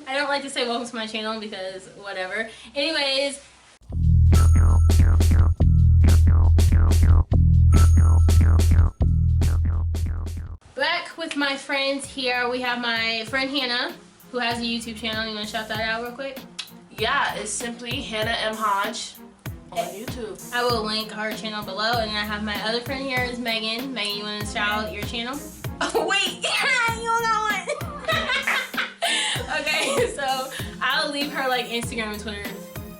I don't like to say welcome to my channel because whatever. Anyways. Back with my friends here. We have my friend Hannah, who has a YouTube channel. You want to shout that out real quick? Yeah, it's simply Hannah M. Hodge on YouTube. I will link her channel below. And then I have my other friend here is Megan. Megan, you want to shout out your channel? Oh, wait. Yeah, you don't know one. Okay, so I'll leave her like Instagram and Twitter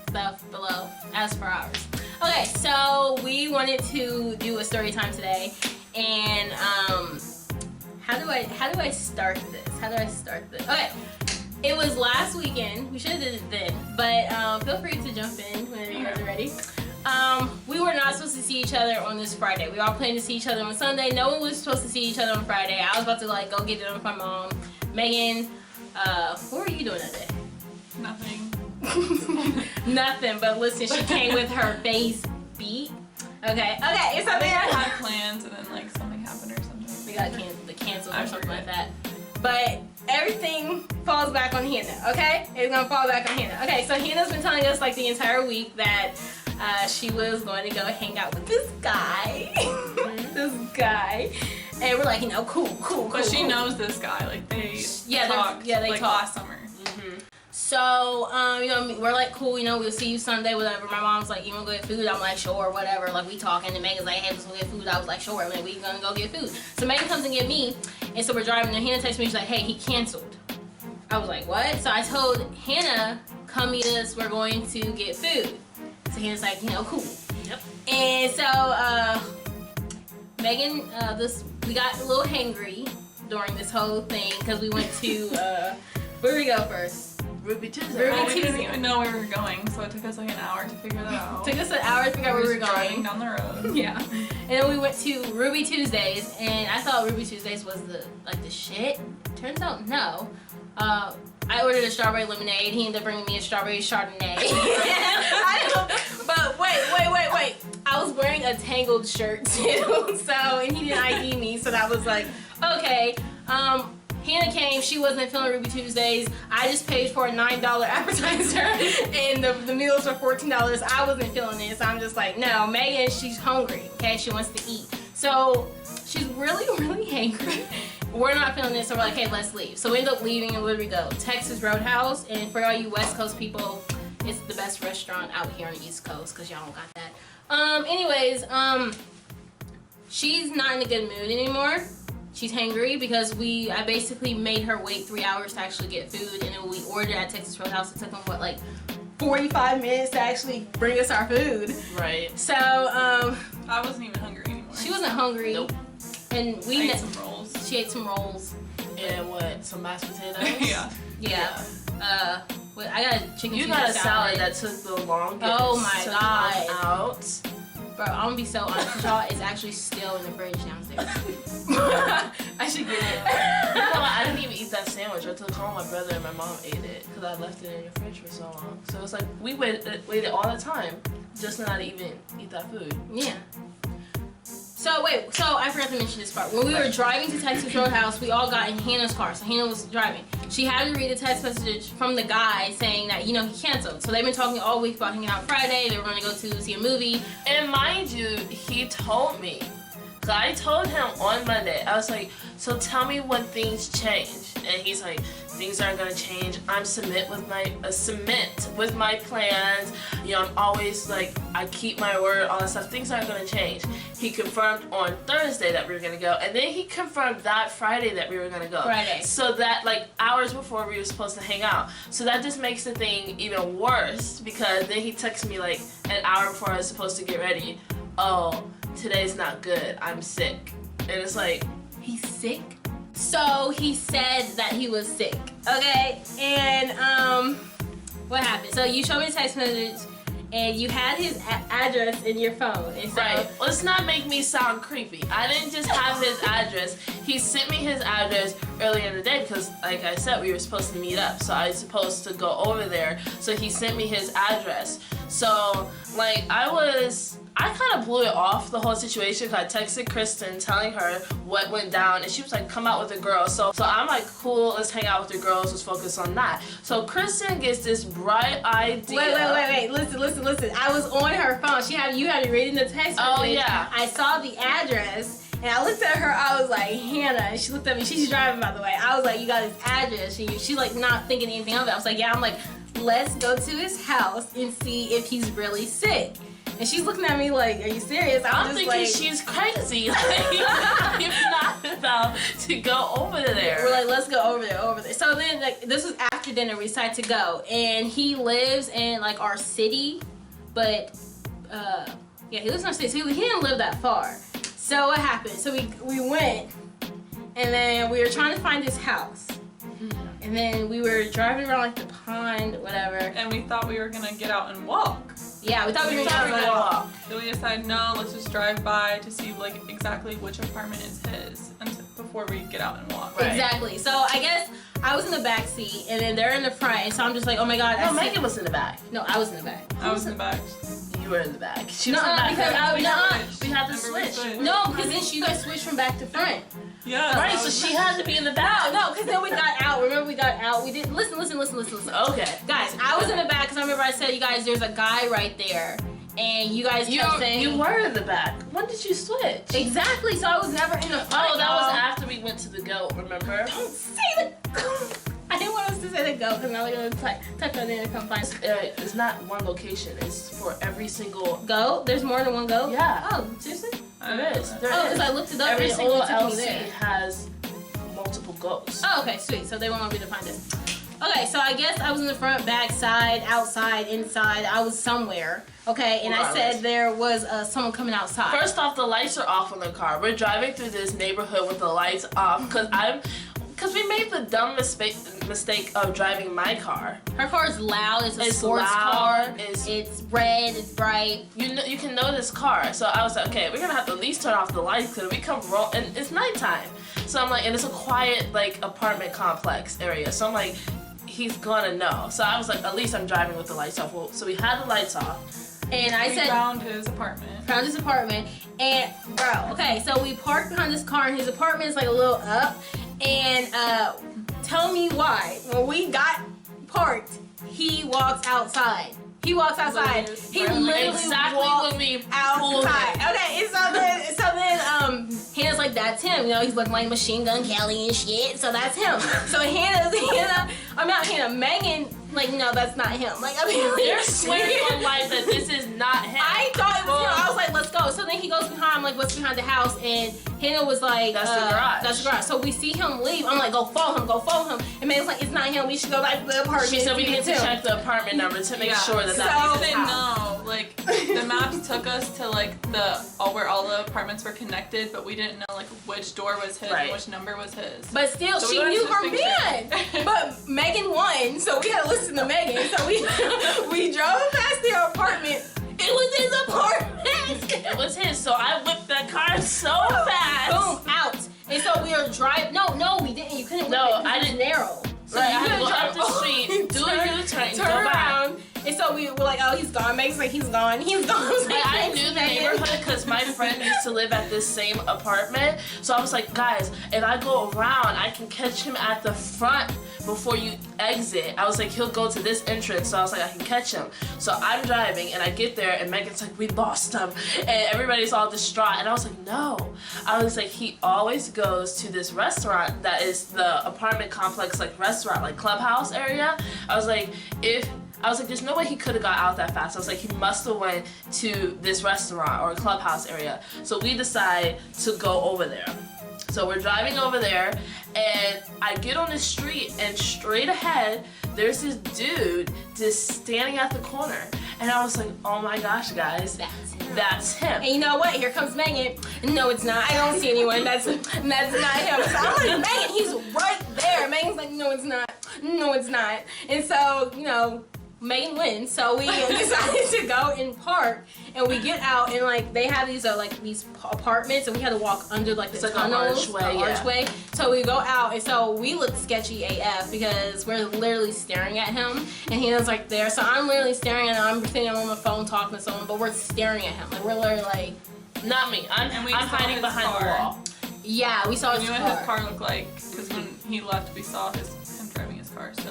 stuff below as for ours. Okay, so we wanted to do a story time today. And how do I start this? Okay. It was last weekend. We should have did it then, but feel free to jump in whenever you guys are ready. We were not supposed to see each other on this Friday. We all planned to see each other on Sunday. No one was supposed to see each other on Friday. I was about to like go get it with my mom. Megan, what were you doing that day? Nothing. Nothing, but listen, she came with her face beat. Okay, it's something I had plans and then like something happened or something. We got canceled or something like that. But everything falls back on Hannah, okay? It's gonna fall back on Hannah. Okay, so Hannah's been telling us like the entire week that she was going to go hang out with this guy. And we're like, you know, cool. But she knows this guy, like they talked last summer. So, you know, we're like, cool, you know, we'll see you Sunday, whatever. My mom's like, you wanna go get food? I'm like, sure, whatever. Like, we talking, and Megan's like, hey, let's go get food. I was like, sure, man, we gonna go get food. So Megan comes and get me, and so we're driving, and Hannah texts me, she's like, hey, he canceled. I was like, what? So I told Hannah, come meet us, we're going to get food. So Hannah's like, you know, cool. Yep. And so, Megan, we got a little hangry during this whole thing, because we went to, where did we go first? Ruby Tuesday. Well, we didn't even know where we were going, so it took us like an hour to figure that out. Took us an hour to figure out where we were going. Driving down the road. Yeah. And then we went to Ruby Tuesdays, and I thought Ruby Tuesdays was the shit. Turns out no. I ordered a strawberry lemonade. He ended up bringing me a strawberry chardonnay. But wait. I was wearing a Tangled shirt too, and he didn't ID me, so that was like, okay. Hannah came, she wasn't feeling Ruby Tuesdays. I just paid for a $9 appetizer and the meals were $14. I wasn't feeling it, so I'm just like, no, Megan, she's hungry, okay? She wants to eat. So she's really hangry. We're not feeling this, so we're like, hey, let's leave. So we end up leaving, and where do we go? Texas Roadhouse, and for all you West Coast people, it's the best restaurant out here on the East Coast, because y'all don't got that. Anyways, she's not in a good mood anymore. She's hangry because I basically made her wait 3 hours to actually get food, and then we ordered at Texas Roadhouse. It took them, what, like 45 minutes to actually bring us our food. Right. So, I wasn't even hungry anymore. She wasn't hungry. Nope. And I ate some rolls. She ate some rolls. And what? Some mashed potatoes? Yeah. I got a chicken You Caesar got a salad that took the longest. Oh my God. Out. Bro, I'm gonna be so honest with y'all, it's actually still in the fridge downstairs. I should get it. You know, I didn't even eat that sandwich. I took home, my brother and my mom ate it because I left it in the fridge for so long. So it's like we waited all the time just not to even eat that food. Yeah. So wait, so I forgot to mention this part. When we were driving to Texas Roadhouse, we all got in Hannah's car. So Hannah was driving. She had to read a text message from the guy saying that, you know, he canceled. So they've been talking all week about hanging out Friday. They were going to go to see a movie. And mind you, he told me. Cause I told him on Monday, I was like, so tell me when things change. And he's like, things aren't gonna change. I'm submit with my plans. You know, I'm always like, I keep my word, all that stuff. Things aren't gonna change. He confirmed on Thursday that we were gonna go, and then he confirmed that Friday that we were gonna go. Friday. So that like hours before we were supposed to hang out. So that just makes the thing even worse because then he texts me like an hour before I was supposed to get ready. Oh, today's not good. I'm sick. And it's like, he's sick? So he said that he was sick, okay? And what happened? So you showed me the text message and you had his address in your phone. And so, right. Let's not make me sound creepy. I didn't just have his address. He sent me his address earlier in the day because, like I said, we were supposed to meet up. So I was supposed to go over there. So he sent me his address. So, like, I I kind of blew it off, the whole situation, because I texted Krysten telling her what went down, and she was like, come out with the girls. So I'm like, cool, let's hang out with the girls, let's focus on that. So Krysten gets this bright idea. Wait, listen. I was on her phone. You had me reading the text message. Oh, yeah. I saw the address, and I looked at her, I was like, Hannah, and she looked at me, she's driving, by the way. I was like, you got his address. She's like, not thinking anything of it. I was like, yeah. I'm like, let's go to his house and see if he's really sick. And she's looking at me like, are you serious? I'm thinking like, she's crazy. Like, you're not about to go over there. We're like, let's go over there. So then, like, this was after dinner, we decided to go. And he lives in, like, our city. But, yeah, he lives in our city. So he didn't live that far. So what happened? So we went, and then we were trying to find his house. And then we were driving around, like, the pond, whatever. And we thought we were going to get out and walk. Yeah, we thought we were going to walk. So we decided, no, let's just drive by to see, like, exactly which apartment is his before we get out and walk. Right. Exactly. So I guess I was in the back seat, and then they're in the front, and so I'm just like, oh my god. No, Megan was in the back. No, I was in the back. I was in the back. You were in the back. She was in the back. Because we had to switch. No, because then you guys switched from back to front. Yeah. Right, so she had to be in the back. No, because then we got out. Remember, we got out. We didn't listen. Okay. Guys, I was in the back because I remember I said, you guys, there's a guy right there. And you guys kept saying... You were in the back. When did you switch? Exactly, so I was never in the front. Oh, that was after we went to the goat, remember? Don't say the goat. I didn't want us to say the goat because now we're going to touch on it and come find it. It's not one location. It's for every single... Goat? There's more than one goat? Yeah. Oh, seriously? There is. Because I looked it up every and it single only took me LC there. has multiple goats. Oh, okay, sweet. So they won't want me to find it. Okay, so I guess I was in the front, back, side, outside, inside. I was somewhere. Okay, and I said there was someone coming outside. First off, the lights are off on the car. We're driving through this neighborhood with the lights off because we made the dumb mistake of driving my car. Her car is loud. It's a sports loud, car. It's red. It's bright. You can know this car. So I was like, okay, we're gonna have to at least turn off the lights because we come roll and it's nighttime. So I'm like, and it's a quiet like apartment complex area. So I'm like, he's gonna know. So I was like, at least I'm driving with the lights off. Well, so we had the lights off. And I said, found his apartment. And bro, okay, so we parked behind this car, and his apartment is like a little up. And tell me why, when we got parked, he walks outside. He walks outside. He literally walks outside. Okay, and so then Hannah's like, that's him. You know, he's looking like Machine Gun Kelly and shit. So that's him. So Megan, like, no, that's not him. Like, I mean, they're swearing on life that this is not him. I thought it was him. I was like, let's go. So then he goes behind. I'm like, what's behind the house? And Hannah was like, that's the garage. That's the garage. So we see him leave. I'm like, go follow him. And Megan's like, it's not him. We should go back to the apartment. She said we need to check the apartment number to make sure that that's his house. No, like the maps took us to like where all the apartments were connected, but we didn't know like which door was his and which number was his. But still, so she knew her man. But Megan won, so we had to listen to Megan. So we drove past their apartment. It was his apartment. It was his. So I whipped that car so fast. Boom, out. And so we were driving. No, we didn't. You couldn't whip it. I didn't narrow. So I had to go up the street, do a U-turn, go around. And so we were like, oh, he's gone. Meg's like, he's gone. He's gone. Like, I knew the neighborhood because my friend used to live at this same apartment. So I was like, guys, if I go around, I can catch him at the front before you exit. I was like, he'll go to this entrance. So I was like, I can catch him. So I'm driving and I get there and Megan's like, we lost him. And everybody's all distraught. And I was like, no. I was like, he always goes to this restaurant that is the apartment complex, like restaurant, like clubhouse area. I was like, there's no way he could have got out that fast. I was like, he must have went to this restaurant or clubhouse area. So we decide to go over there. So we're driving over there and I get on the street and straight ahead, there's this dude just standing at the corner. And I was like, oh my gosh, guys, that's him. And you know what? Here comes Megan. No, it's not. I don't see anyone. That's not him. So I'm like, Megan, he's right there. Megan's like, no, it's not. No, it's not. And so, you know, Megan wins, so we decided to go and park, and we get out, and like they have these these apartments, and we had to walk under like the tunnels, archway. So we go out, and so we look sketchy AF because we're literally staring at him, and he was like there. So I'm literally staring at him. I'm sitting on my phone talking to someone, but we're staring at him. Like we're literally like, not me. I'm hiding behind the wall. Yeah, we saw his car. We knew what his car looked like because when he left, we saw him driving his car. So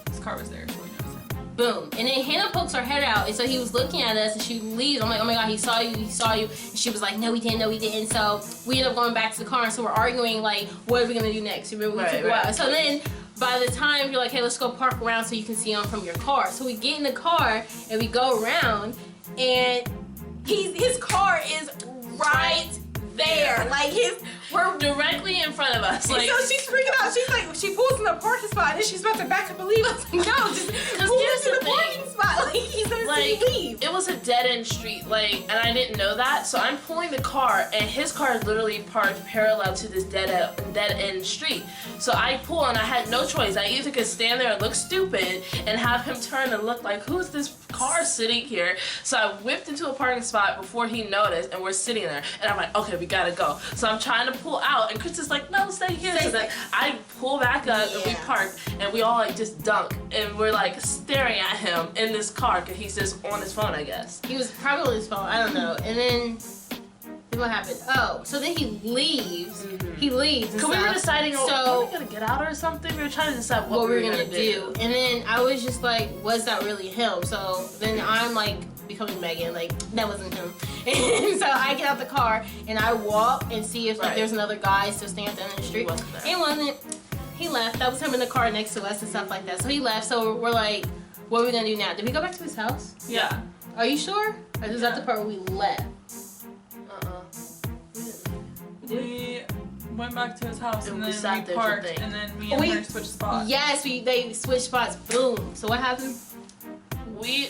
his car was there, so we knew it was him. Boom. And then Hannah pokes her head out, and so he was looking at us, and she leaves. I'm like, oh my god, he saw you. And she was like, no, we didn't. So we ended up going back to the car, and so we're arguing, like, what are we gonna do next? Remember, we took a while. So then, by the time you're like, hey, let's go park around so you can see him from your car. So we get in the car, and we go around, and his car is right there. Like, we're directly in front of us. Like, so she's freaking out. She's like, she pulls in the parking spot, and then she's about to back up and leave. I was like, no, just pull into the parking spot. Like, he's gonna leave. It was a dead end street, like, and I didn't know that. So I'm pulling the car, and his car is literally parked parallel to this dead end street. So I pull, and I had no choice. I either could stand there and look stupid, and have him turn and look like, who's this car sitting here? So I whipped into a parking spot before he noticed, and we're sitting there, and I'm like, okay, we gotta go. So I'm trying to pull out, and Krysten's like, no, stay here. So then I pull back up, and we park, and we all like just dunk, and we're like staring at him in this car because he's just on his phone, I guess. He was probably on his phone, I don't know. And then what happened? Oh, so then he leaves. He leaves. Because we were deciding, are we gonna get out or something? We were trying to decide what we were gonna do. And then I was just like, was that really him? So then I'm like becoming Megan, like that wasn't him. And so I get out the car and I walk and see if like there's another guy still standing at the end of the street. It wasn't. He left. That was him in the car next to us and stuff like that. So he left. So we're like, what are we gonna do now? Did we go back to his house? Yeah. Are you sure? Or is that the part where we left? We went back to his house and then we parked and then me and her switched spots. Yes, they switched spots. Boom. So what happened?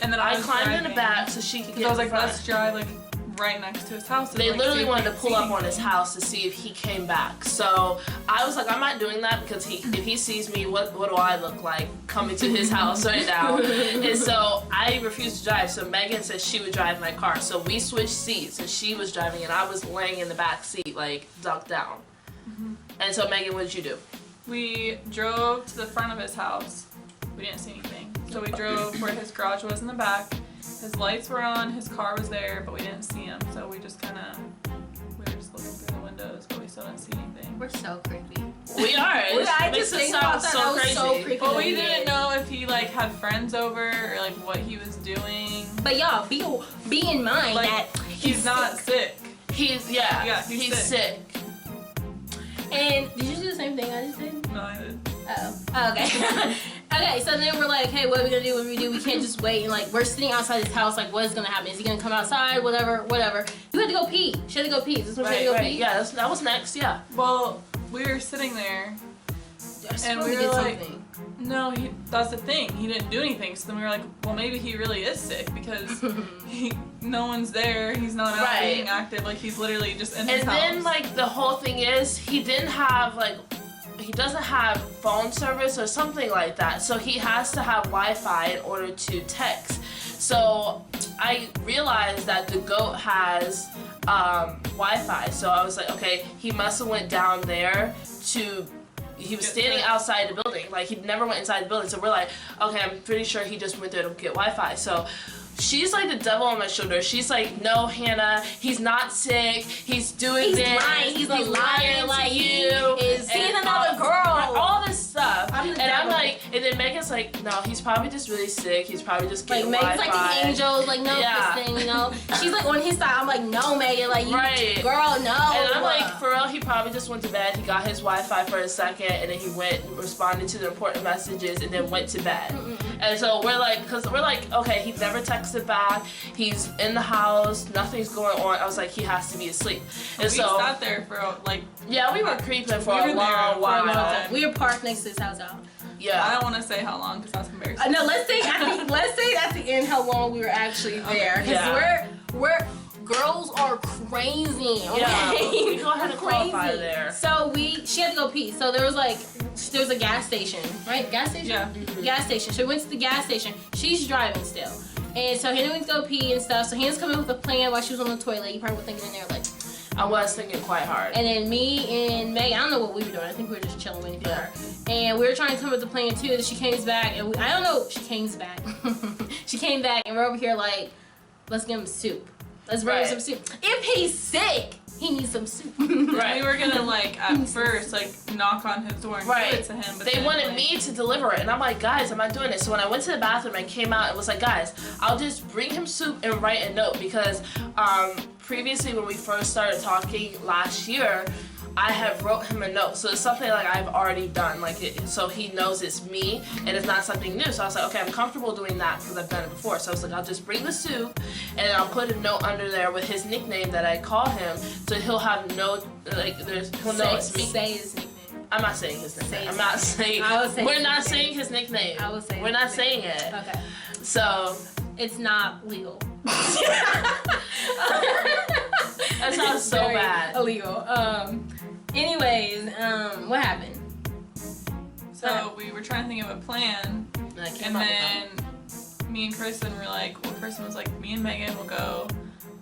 And then I climbed in the back so she could get. I was like, let's drive like right next to his house. They literally wanted to pull up on his house to see if he came back. So I was like, I'm not doing that because if he sees me, what do I look like coming to his house right now? And so I refused to drive. So Megan said she would drive my car. So we switched seats and she was driving and I was laying in the back seat, like ducked down. And so Megan, what did you do? We drove to the front of his house. We didn't see anything. So we drove where his garage was in the back. His lights were on, his car was there, but we didn't see him. So we were just looking through the windows, but we still didn't see anything. We're so creepy. We are. I just think about that. So was crazy. So creepy. But we didn't know if he like had friends over or like what he was doing. But y'all, be in mind like, that he's not sick. He's sick. And did you do the same thing I just did? No, I didn't. Oh, okay. Okay, so then we're like, hey, what are we gonna do? What do we do? We can't just wait. And like, we're sitting outside his house. Like, what is gonna happen? Is he gonna come outside? Whatever. You had to go pee. She had to go pee. Is this when she had to go pee? Yeah, that was next. Yeah. Well, we were sitting there, and we were like, no, that's the thing. He didn't do anything. So then we were like, well, maybe he really is sick because no one's there. He's not out being active. Like, he's literally just in his house. And then, like, the whole thing is, he doesn't have phone service or something like that. So he has to have Wi-Fi in order to text. So I realized that the goat has Wi-Fi. So I was like, okay, he must have went down there he was standing outside the building. Like, he never went inside the building. So we're like, okay, I'm pretty sure he just went there to get Wi-Fi. So she's like the devil on my shoulder. She's like, no, Hannah, he's not sick. He's doing this. Lying. He's a liar. Like, you is seeing another girl. All this stuff. I'm like, and then Megan's like, no, he's probably just really sick. He's probably just getting Megan's Wi-Fi. like the angels. Like, no, Krysten, you know. She's like on his side. I'm like, no, Megan. Like, you, girl, no. And I'm like, for real, he probably just went to bed. He got his Wi-Fi for a second, and then he went and responded to the important messages, and then went to bed. And so we're like, okay, he never texted back. He's in the house. Nothing's going on. I was like, he has to be asleep. And we sat there for like. Yeah, we were creeping for a long while. We were parked next to his house out. Yeah. I don't want to say how long because that's embarrassing. No, let's say at the end how long we were actually there. Because we're girls are crazy. Okay? Yeah, we go ahead and qualify Crazy. there. So she had to go pee. So there was a gas station, right? Gas station? Yeah. Gas station. So we went to the gas station. She's driving still. And so Hannah went to go pee and stuff. So Hannah's coming up with a plan while she was on the toilet. You probably were thinking in there like. I was thinking quite hard. And then me and Meg, I don't know what we were doing. I think we were just chilling waiting for her. And we were trying to come up with the plan too. That she came back and I don't know. She came back. She came back and we're over here like, let's give him soup. Let's bring him some soup. If he's sick, he needs some soup. Right. We were gonna at first knock on his door and give it to him, but they wanted me to deliver it, and I'm like, guys, I'm not doing it. So when I went to the bathroom and came out, it was like, guys, I'll just bring him soup and write a note because previously when we first started talking last year, I have wrote him a note, so it's something I've already done, so he knows it's me and it's not something new. So I was like, okay, I'm comfortable doing that because I've done it before. So I was like, I'll just bring the soup and I'll put a note under there with his nickname that I call him, so he'll have he'll know it's me. Say his nickname. I'm not saying his nickname. Say I'm not saying. We're not saying his nickname. I will say. We're not saying it. Okay. So it's not legal. That sounds so Very bad. Illegal. Anyways, what happened? So we were trying to think of a plan, And I came and up then me and Krysten were like, well, Krysten was like, me and Megan will go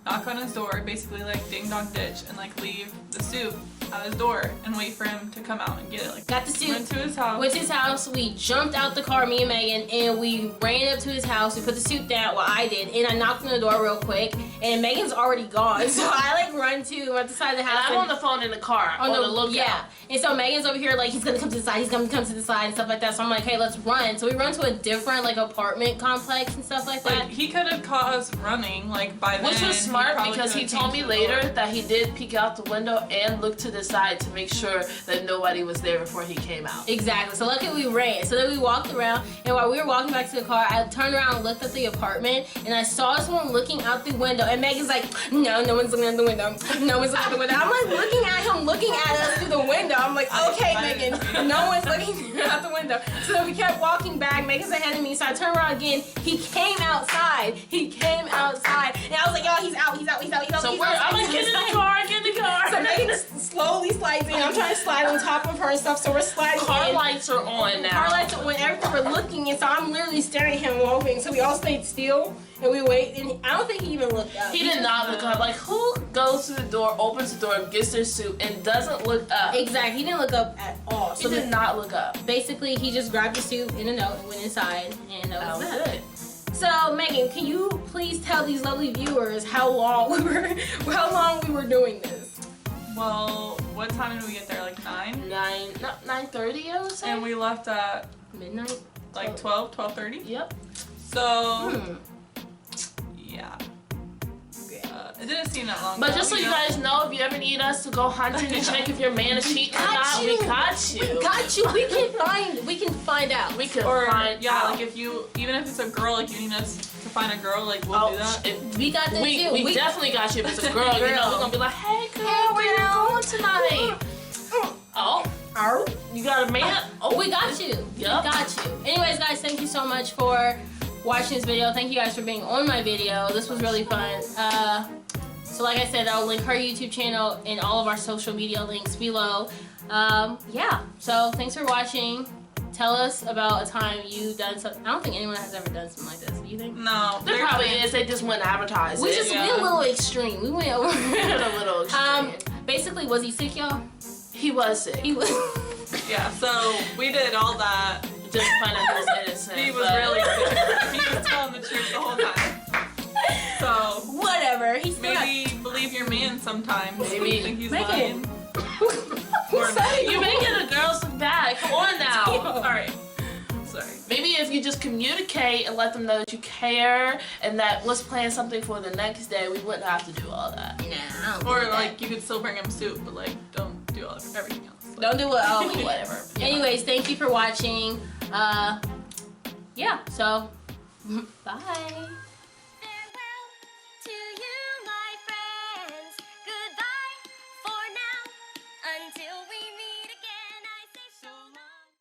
knock on his door, basically ding dong ditch, and leave the soup at his door and wait for him to come out and get it. Got the soup. Went to his house. Went to his house. We jumped out the car, me and Megan, and we ran up to his house. We put the soup down. Well, I did, and I knocked on the door real quick. And Megan's already gone, so I run to at the side of the house. I'm on the phone in the car on the lookout. Yeah, and so Megan's over here he's gonna come to the side. He's gonna come to the side and stuff like that. So I'm like, hey, let's run. So we run to a different apartment complex and stuff like that. He could have caught us running by then. Which was smart probably because he could've told me changed the later door. that he did peek out the window and look to the side to make sure that nobody was there before he came out. Exactly. So luckily we ran. So then we walked around, and while we were walking back to the car, I turned around and looked at the apartment, and I saw someone looking out the window. And Megan's like, no one's looking out the window. No one's looking out the window. I'm looking at him, looking at us through the window. I'm like, okay, Megan, no one's looking out the window. So then we kept walking back. Megan's ahead of me. So I turned around again. He came outside. And I was like, oh, he's out. So I'm like, get in the car. So Megan slowly slides in. I'm trying to slide on top of her and stuff. So we're sliding Car in. lights are on now. Car lights are on. Everything we're looking, and so I'm literally staring at him hoping. So we all stayed still and we wait. And I don't think he even looked up. He did not look up. Who goes to the door, opens the door, gets their soup, and doesn't look up? Exactly. He didn't look up at all. He did not look up. Basically, he just grabbed the soup in a note and went inside, and that was That was it. So Megan, can you please tell these lovely viewers how long we were doing this? Well, what time did we get there? 9? 9:30, I would say. And we left at Midnight. 12:30. Yep. So yeah. It didn't seem that long. But though, just so you guys know, if you ever need us to go hunting to check if your man is cheating or not, we got you. We got you. We can find out. We can Or find out. even if it's a girl, you need us to find a girl, we'll do that. We got that too. We definitely got you. If it's a girl, we're gonna be like, hey girl, where you going tonight? Oh, you got a man? Oh, we got you. Yup. We got you. Anyways, guys, thank you so much for watching this video. Thank you guys for being on my video. This was really fun. So like I said, I'll link her YouTube channel and all of our social media links below. Yeah, so thanks for watching. Tell us about a time you've done something. I don't think anyone has ever done something like this. Do you think? No. There probably is. They just wouldn't advertise We it. just went a little extreme. We went over a little extreme. Basically, was he sick, y'all? He was sick. He was. Yeah, so we did all that. Just find out he was innocent. He was really sick. He was telling the truth the whole time. So Whatever. He's maybe believe your man sometimes. Maybe. You think he's Megan. lying. Who said it? You're making the girls look bad. Come on now. All right. Sorry. Maybe if you just communicate and let them know that you care and that let's plan something for the next day, we wouldn't have to do all that. Nah, I don't Or do that. you could still bring him soup, but don't do everything else. Don't do it. Oh, Whatever. Yeah. Anyways, thank you for watching. Yeah. So, bye.